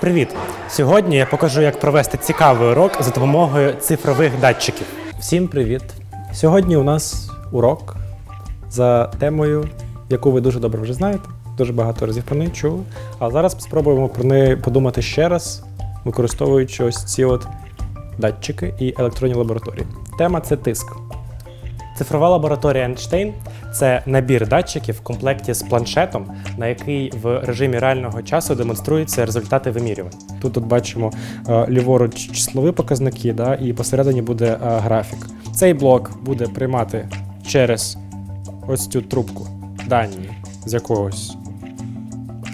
Привіт! Сьогодні я покажу, як провести цікавий урок за допомогою цифрових датчиків. Всім привіт! Сьогодні у нас урок за темою, яку ви дуже добре вже знаєте, дуже багато разів про неї чули. А зараз спробуємо про неї подумати ще раз, використовуючи ось ці от датчики і електронні лабораторії. Тема – це тиск. Цифрова лабораторія Ейнштейн – це набір датчиків в комплекті з планшетом, на який в режимі реального часу демонструються результати вимірювань. Тут бачимо ліворуч числові показники, і посередині буде графік. Цей блок буде приймати через ось цю трубку дані з якогось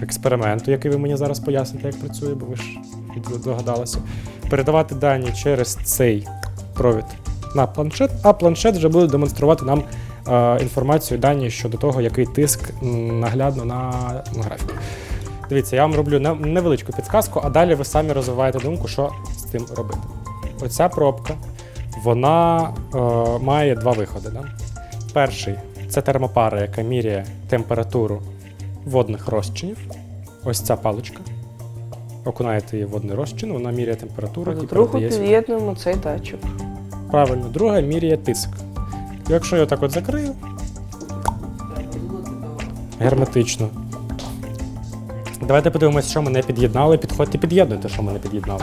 експерименту, який ви мені зараз поясните, як працює, бо ви ж догадалися. Передавати дані через цей провід на планшет, а планшет вже буде демонструвати нам інформацію, дані щодо того, який тиск наглядно на графіку. Дивіться, я вам роблю невеличку підсказку, а далі ви самі розвиваєте думку, що з цим робити. Оця пробка, вона має два виходи. Перший – це термопара, яка міряє температуру водних розчинів. Ось ця паличка. Окунаєте її в водний розчин, вона міряє температуру. До другу під'єднуємо цей датчик. Правильно, друга міряє тиск. Якщо я отак от закрию, герметично. Давайте подивимося, що ми не під'єднали. Підходьте, під'єднуйте, що ми не під'єднали.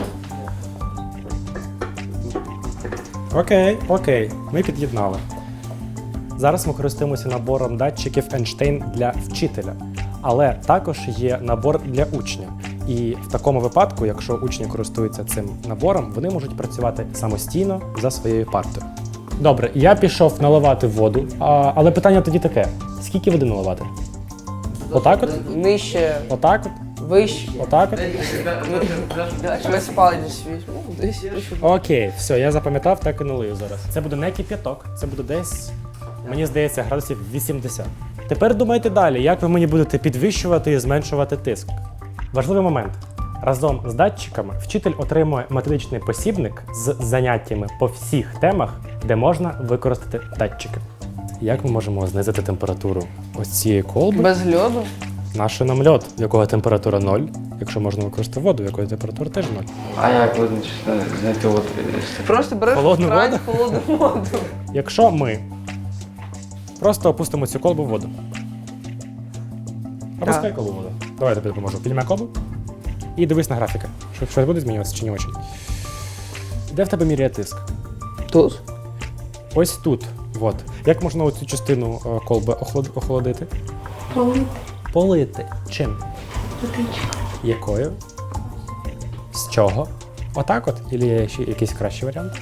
Окей, ми під'єднали. Зараз ми користуємося набором датчиків Ейнштейн для вчителя. Але також є набор для учня. І в такому випадку, якщо учні користуються цим набором, вони можуть працювати самостійно за своєю партою. Добре, я пішов наливати воду, але питання тоді таке. Скільки води наливати? Отак от? Нижче. Отак от? Вище. Отак от? Весь палець візьму. Десь. Окей, все, я запам'ятав, так і налию зараз. Це буде не кип'яток, це буде десь, мені здається, градусів 80. Тепер думайте далі, як ви мені будете підвищувати і зменшувати тиск. Важливий момент. Разом з датчиками вчитель отримує методичний посібник з заняттями по всіх темах, де можна використати датчики. Як ми можемо знизити температуру ось цієї колби? Без льоду? Наше нам льод, в якого температура 0, якщо можна використати воду, в якої температура теж 0. А як знайти воду? Просто береш Холодну воду? холодну воду. Якщо ми просто опустимо цю колбу в воду. Опускай колбу в воду. Давай я тобі допоможу. Піднімай колбу і дивись на графіки. Щось буде змінюватися чи не очень. Де в тебе міряє тиск? Тут? Ось тут. Вот. Як можна оцю частину колби охолодити? Полити. Полити. Чим? Водичкою. Якою? З чого? Отак от? Или є ще якийсь кращий варіант?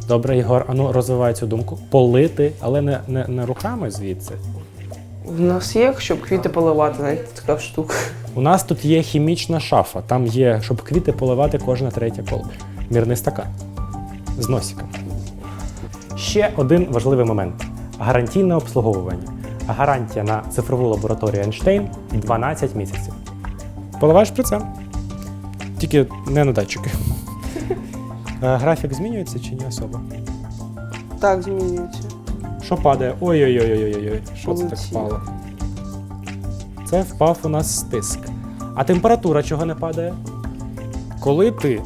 Добре, Ігор, ану розвивай цю думку. Полити, але не руками звідси. В нас є, щоб квіти поливати, знаєте, така штука. У нас тут є хімічна шафа. Там є, щоб квіти поливати кожна третя колба. Мірний стакан. З носиком. Ще один важливий момент. Гарантійне обслуговування. Гарантія на цифрову лабораторію Ейнштейн 12 місяців. Поливаєш шприцем. Тільки не на датчики. Графік змінюється чи ні особо? Так, змінюється. Що падає? Ой-ой-ой-ой-ой. Що це так Полетіло. впало? Це впав у нас тиск. А температура чого не падає? Коли ти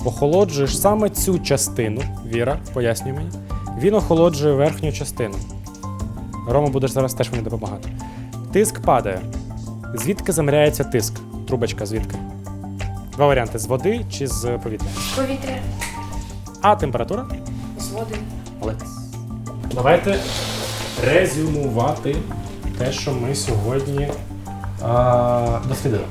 охолоджуєш саме цю частину, Віра, пояснюй мені, він охолоджує верхню частину. Рома, будеш зараз теж мені допомагати. Тиск падає. Звідки заміряється тиск? Трубочка звідки? Два варіанти: з води чи з повітря. Повітря. А температура? З води. Молодець. Давайте резюмувати те, що ми сьогодні дослідили.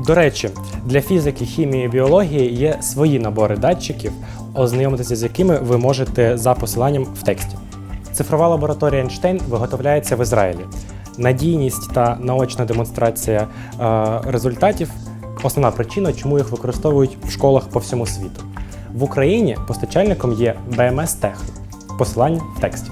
До речі, для фізики, хімії і біології є свої набори датчиків, ознайомитися з якими ви можете за посиланням в тексті. Цифрова лабораторія Ейнштейн виготовляється в Ізраїлі. Надійність та наочна демонстрація результатів – основна причина, чому їх використовують в школах по всьому світу. В Україні постачальником є БМС Тех. Посилання в тексті.